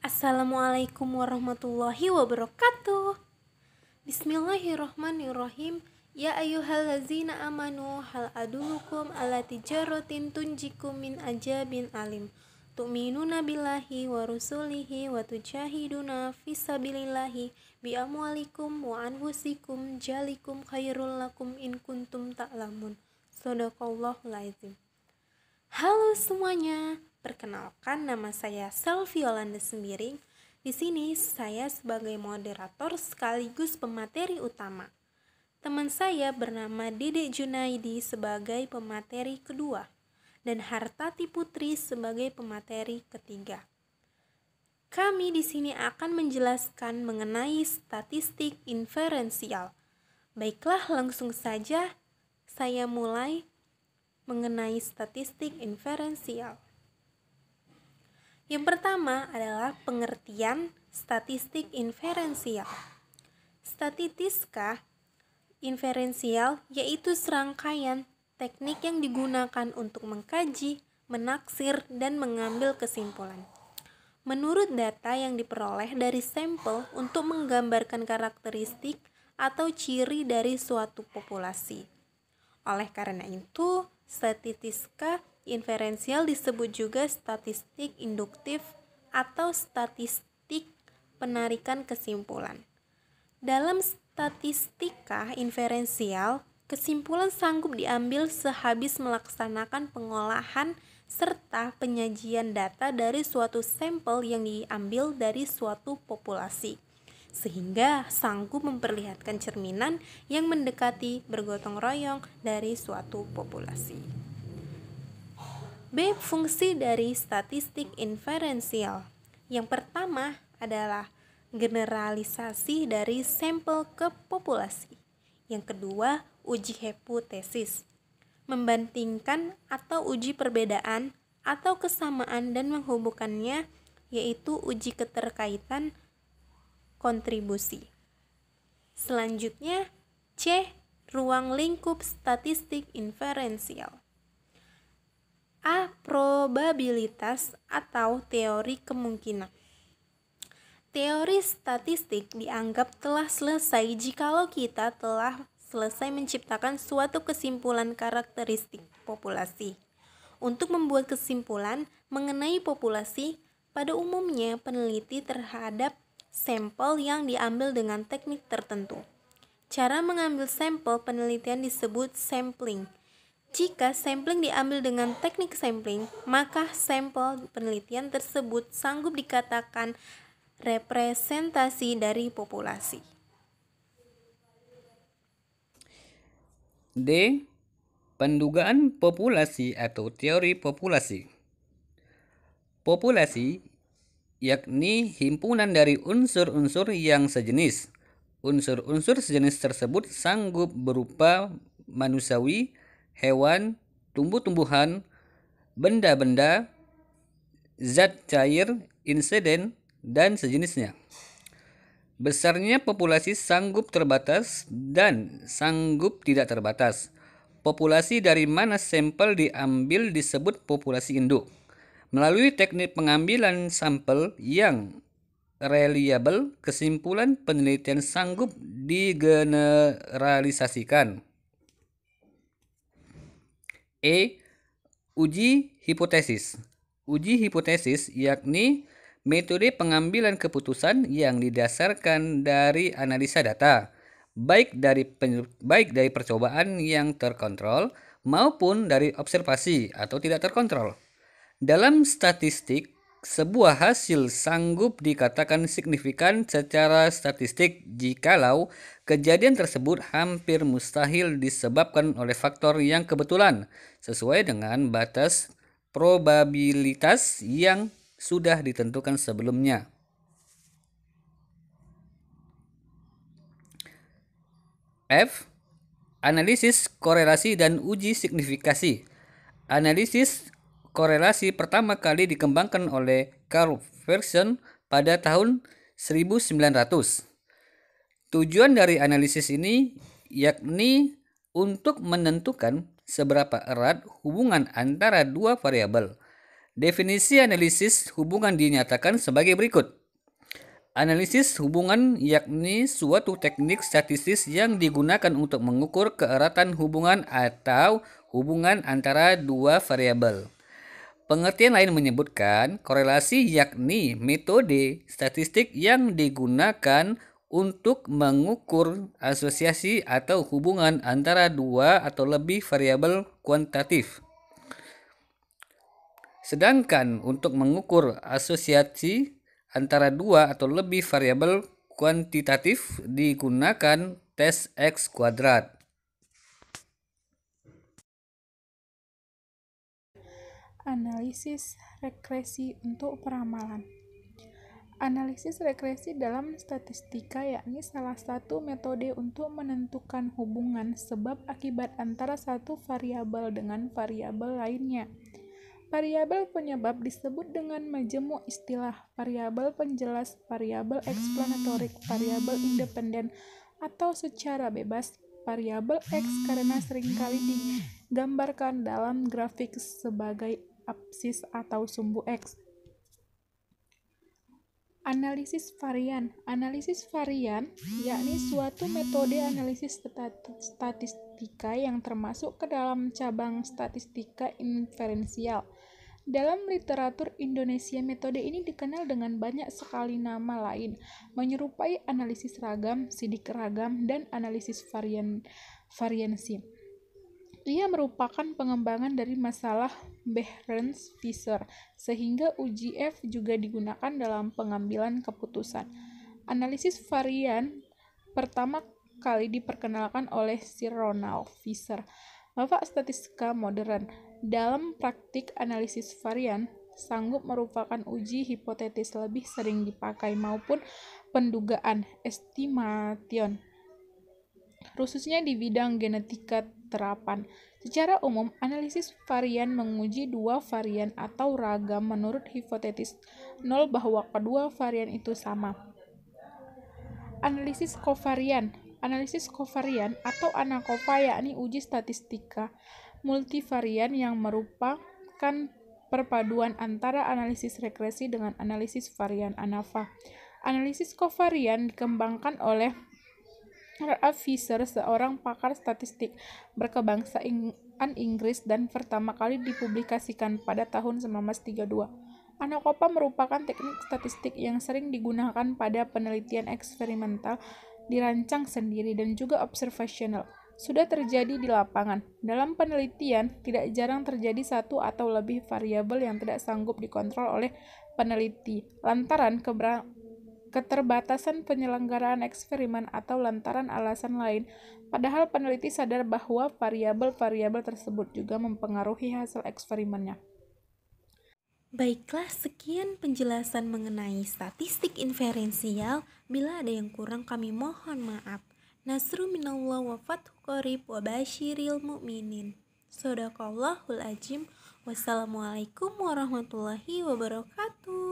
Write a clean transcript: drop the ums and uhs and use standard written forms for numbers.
Assalamualaikum warahmatullahi wabarakatuh. Bismillahirrahmanirrahim. Ya ayyuhallazina amanu hal adulukum ala tijaratin tunjikum min ajabin alim. Tu'minuna billahi wa rusulihi wa tujahiduna fisabilillahi bi amwalikum wa anfusikum jalikum khairul lakum in kuntum ta'lamun. Shadaqallahul azim. Halo semuanya, perkenalkan nama saya Selvi Yolanda Sembiring. Di sini saya sebagai moderator sekaligus pemateri utama. Teman saya bernama Dede Junaidi sebagai pemateri kedua dan Hartati Putri sebagai pemateri ketiga. Kami di sini akan menjelaskan mengenai statistik inferensial. Baiklah, langsung saja saya mulai mengenai statistik inferensial. Yang pertama adalah pengertian statistik inferensial. Statistika inferensial yaitu serangkaian teknik yang digunakan untuk mengkaji, menaksir, dan mengambil kesimpulan. Menurut data yang diperoleh dari sampel untuk menggambarkan karakteristik atau ciri dari suatu populasi. Oleh karena itu, statistika inferensial disebut juga statistik induktif atau statistik penarikan kesimpulan. Dalam statistika inferensial, kesimpulan sanggup diambil sehabis melaksanakan pengolahan serta penyajian data dari suatu sampel yang diambil dari suatu populasi, sehingga sanggup memperlihatkan cerminan yang mendekati bergotong royong dari suatu populasi. B. Fungsi dari statistik inferensial. Yang pertama adalah generalisasi dari sampel ke populasi. Yang kedua, uji hipotesis, membandingkan atau uji perbedaan atau kesamaan dan menghubungkannya, yaitu uji keterkaitan kontribusi. Selanjutnya, C. Ruang lingkup statistik inferensial. A. Probabilitas atau teori kemungkinan. Teori statistik dianggap telah selesai jikalau kita telah selesai menciptakan suatu kesimpulan karakteristik populasi. Untuk membuat kesimpulan mengenai populasi, pada umumnya peneliti terhadap sampel yang diambil dengan teknik tertentu. Cara mengambil sampel penelitian disebut sampling. Jika sampling diambil dengan teknik sampling, maka sampel penelitian tersebut sanggup dikatakan representasi dari populasi. D. Pendugaan populasi atau teori populasi. Populasi yakni himpunan dari unsur-unsur yang sejenis. Unsur-unsur sejenis tersebut sanggup berupa manusiawi, hewan, tumbuh-tumbuhan, benda-benda, zat cair, insiden, dan sejenisnya. Besarnya populasi sanggup terbatas dan sanggup tidak terbatas. Populasi dari mana sampel diambil disebut populasi induk. Melalui teknik pengambilan sampel yang reliable, kesimpulan penelitian sanggup digeneralisasikan. E. Uji hipotesis. Uji hipotesis yakni metode pengambilan keputusan yang didasarkan dari analisa data, baik dari percobaan yang terkontrol maupun dari observasi atau tidak terkontrol. Dalam statistik, sebuah hasil sanggup dikatakan signifikan secara statistik jikalau kejadian tersebut hampir mustahil disebabkan oleh faktor yang kebetulan sesuai dengan batas probabilitas yang sudah ditentukan sebelumnya. F. Analisis korelasi dan uji signifikasi. Analisis korelasi pertama kali dikembangkan oleh Carl Pearson pada tahun 1900. Tujuan dari analisis ini yakni untuk menentukan seberapa erat hubungan antara dua variabel Definisi analisis hubungan dinyatakan sebagai berikut. Analisis hubungan yakni suatu teknik statistis yang digunakan untuk mengukur keeratan hubungan atau hubungan antara dua variabel. Pengertian lain menyebutkan korelasi yakni metode statistik yang digunakan untuk mengukur asosiasi atau hubungan antara dua atau lebih variabel kuantitatif. Sedangkan untuk mengukur asosiasi antara dua atau lebih variabel kuantitatif digunakan tes X kuadrat. Analisis regresi untuk peramalan. Analisis regresi dalam statistika yakni salah satu metode untuk menentukan hubungan sebab akibat antara satu variabel dengan variabel lainnya. Variabel penyebab disebut dengan majemuk istilah, variabel penjelas, variabel eksplanatorik, variabel independen, atau secara bebas variabel X karena seringkali digambarkan dalam grafik sebagai absis atau sumbu X. Analisis varian. Analisis varian yakni suatu metode analisis statistika yang termasuk ke dalam cabang statistika inferensial. Dalam literatur Indonesia, metode ini dikenal dengan banyak sekali nama lain, menyerupai analisis ragam, sidik ragam, dan analisis variansi. Ia merupakan pengembangan dari masalah Behrens-Fisher, sehingga uji F juga digunakan dalam pengambilan keputusan. Analisis varian pertama kali diperkenalkan oleh Sir Ronald Fisher, bapak statistika modern. Dalam praktik analisis varian, sanggup merupakan uji hipotetis lebih sering dipakai maupun pendugaan estimation, khususnya di bidang genetika terapan. Secara umum, analisis varian menguji dua varian atau ragam menurut hipotesis nol bahwa kedua varian itu sama. Analisis kovarian. Analisis kovarian atau ANACOVA yakni uji statistika multivarian yang merupakan perpaduan antara analisis regresi dengan analisis varian ANAVA. Analisis kovarian dikembangkan oleh R.A. Fisher, seorang pakar statistik berkebangsaan Inggris dan pertama kali dipublikasikan pada tahun 1932. ANACOVA merupakan teknik statistik yang sering digunakan pada penelitian eksperimental, dirancang sendiri, dan juga observational. Sudah terjadi di lapangan. Dalam penelitian, tidak jarang terjadi satu atau lebih variabel yang tidak sanggup dikontrol oleh peneliti, lantaran keterbatasan penyelenggaraan eksperimen atau lantaran alasan lain, padahal peneliti sadar bahwa variabel-variabel tersebut juga mempengaruhi hasil eksperimennya. Baiklah, sekian penjelasan mengenai statistik inferensial. Bila ada yang kurang, kami mohon maaf. Nasru minallah wa fathu qarib wa basyiril mu'minin. Shadaqallahul azim. Wassalamualaikum warahmatullahi wabarakatuh.